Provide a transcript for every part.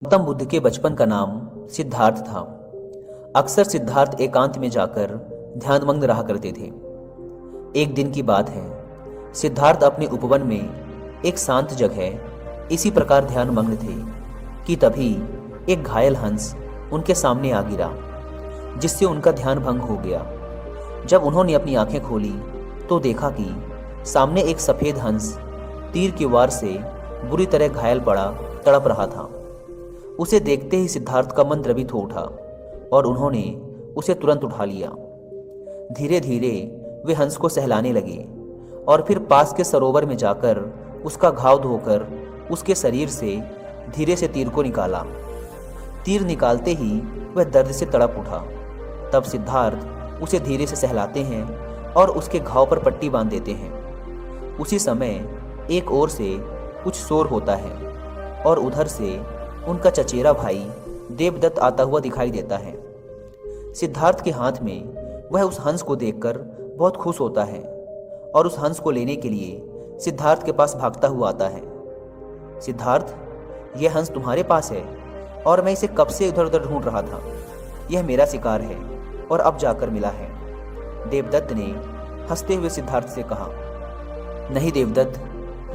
गौतम बुद्ध के बचपन का नाम सिद्धार्थ था। अक्सर सिद्धार्थ एकांत में जाकर ध्यानमग्न रहा करते थे। एक दिन की बात है, सिद्धार्थ अपने उपवन में एक शांत जगह इसी प्रकार ध्यानमग्न थे कि तभी एक घायल हंस उनके सामने आ गिरा, जिससे उनका ध्यान भंग हो गया। जब उन्होंने अपनी आंखें खोली तो देखा कि सामने एक सफेद हंस तीर की वार से बुरी तरह घायल पड़ा तड़प रहा था। उसे देखते ही सिद्धार्थ का मन द्रवित हो उठा और उन्होंने उसे तुरंत उठा लिया। धीरे धीरे वे हंस को सहलाने लगे और फिर पास के सरोवर में जाकर उसका घाव धोकर उसके शरीर से धीरे से तीर को निकाला। तीर निकालते ही वह दर्द से तड़प उठा। तब सिद्धार्थ उसे धीरे से सहलाते हैं और उसके घाव पर पट्टी बांध देते हैं। उसी समय एक ओर से कुछ शोर होता है और उधर से उनका चचेरा भाई देवदत्त आता हुआ दिखाई देता है। सिद्धार्थ के हाथ में वह उस हंस को देखकर बहुत खुश होता है और उस हंस को लेने के लिए सिद्धार्थ के पास भागता हुआ आता है। सिद्धार्थ, यह हंस तुम्हारे पास है और मैं इसे कब से इधर उधर ढूंढ रहा था। यह मेरा शिकार है और अब जाकर मिला है। देवदत्त ने हंसते हुए सिद्धार्थ से कहा। नहीं देवदत्त,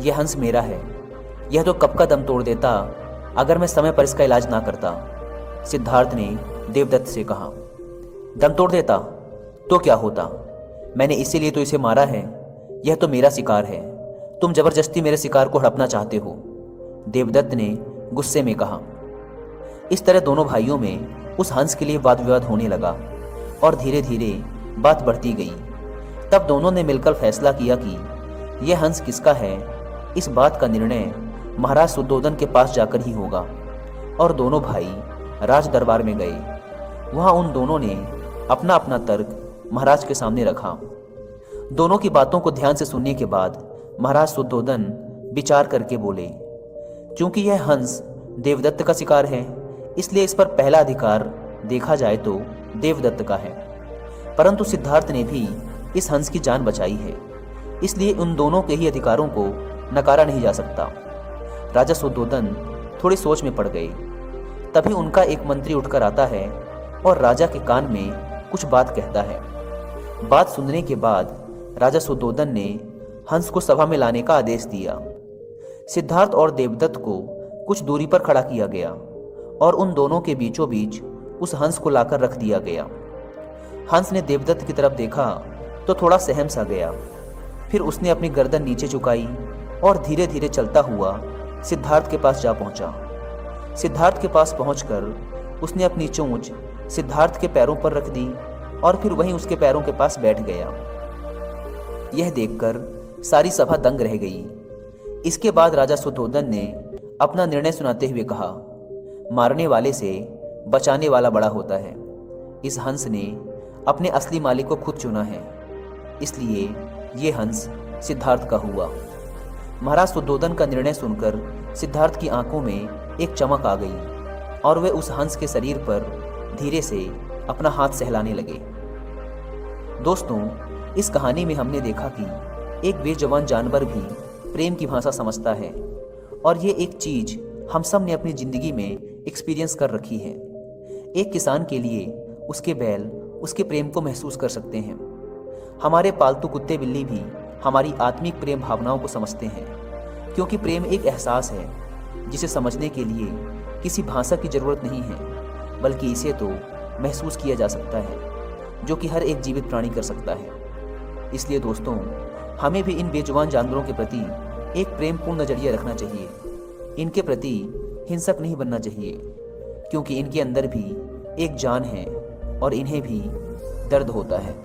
यह हंस मेरा है। यह तो कब का दम तोड़ देता अगर मैं समय पर इसका इलाज ना करता। सिद्धार्थ ने देवदत्त से कहा। दम तोड़ देता तो क्या होता? मैंने इसीलिए तो इसे मारा है। यह तो मेरा शिकार है। तुम जबरदस्ती मेरे शिकार को हड़पना चाहते हो, देवदत्त ने गुस्से में कहा। इस तरह दोनों भाइयों में उस हंस के लिए वाद विवाद होने लगा और धीरे धीरे बात बढ़ती गई। तब दोनों ने मिलकर फैसला किया कि यह हंस किसका है, इस बात का निर्णय महाराज शुद्धोधन के पास जाकर ही होगा। और दोनों भाई राज दरबार में गए। वहां उन दोनों ने अपना अपना तर्क महाराज के सामने रखा। दोनों की बातों को ध्यान से सुनने के बाद महाराज शुद्धोधन विचार करके बोले, क्योंकि यह हंस देवदत्त का शिकार है, इसलिए इस पर पहला अधिकार देखा जाए तो देवदत्त का है। परंतु सिद्धार्थ ने भी इस हंस की जान बचाई है, इसलिए उन दोनों के ही अधिकारों को नकारा नहीं जा सकता। राजा शुद्धोधन थोड़ी सोच में पड़ गए। तभी उनका एक मंत्री उठकर आता है और राजा के कान में कुछ बात कहता है। बात सुनने के बाद राजा शुद्धोधन ने हंस को सभा में लाने का आदेश दिया। सिद्धार्थ और देवदत्त को कुछ दूरी पर खड़ा किया गया और उन दोनों के बीचों बीच उस हंस को लाकर रख दिया गया। हंस ने देवदत्त की तरफ देखा तो थोड़ा सहम सा गया। फिर उसने अपनी गर्दन नीचे झुकाई और धीरे धीरे चलता हुआ सिद्धार्थ के पास जा पहुंचा। सिद्धार्थ के पास पहुंचकर उसने अपनी चोंच सिद्धार्थ के पैरों पर रख दी और फिर वहीं उसके पैरों के पास बैठ गया। यह देखकर सारी सभा दंग रह गई। इसके बाद राजा शुद्धोधन ने अपना निर्णय सुनाते हुए कहा, मारने वाले से बचाने वाला बड़ा होता है। इस हंस ने अपने असली मालिक को खुद चुना है, इसलिए ये हंस सिद्धार्थ का हुआ। महाराज शुद्धोधन का निर्णय सुनकर सिद्धार्थ की आंखों में एक चमक आ गई और वे उस हंस के शरीर पर धीरे से अपना हाथ सहलाने लगे। दोस्तों, इस कहानी में हमने देखा कि एक बेजुबान जानवर भी प्रेम की भाषा समझता है और ये एक चीज हम सब ने अपनी जिंदगी में एक्सपीरियंस कर रखी है। एक किसान के लिए उसके बैल उसके प्रेम को महसूस कर सकते हैं। हमारे पालतू कुत्ते बिल्ली भी हमारी आत्मिक प्रेम भावनाओं को समझते हैं, क्योंकि प्रेम एक एहसास है जिसे समझने के लिए किसी भाषा की जरूरत नहीं है, बल्कि इसे तो महसूस किया जा सकता है, जो कि हर एक जीवित प्राणी कर सकता है। इसलिए दोस्तों, हमें भी इन बेजुबान जानवरों के प्रति एक प्रेमपूर्ण नजरिया रखना चाहिए। इनके प्रति हिंसक नहीं बनना चाहिए, क्योंकि इनके अंदर भी एक जान है और इन्हें भी दर्द होता है।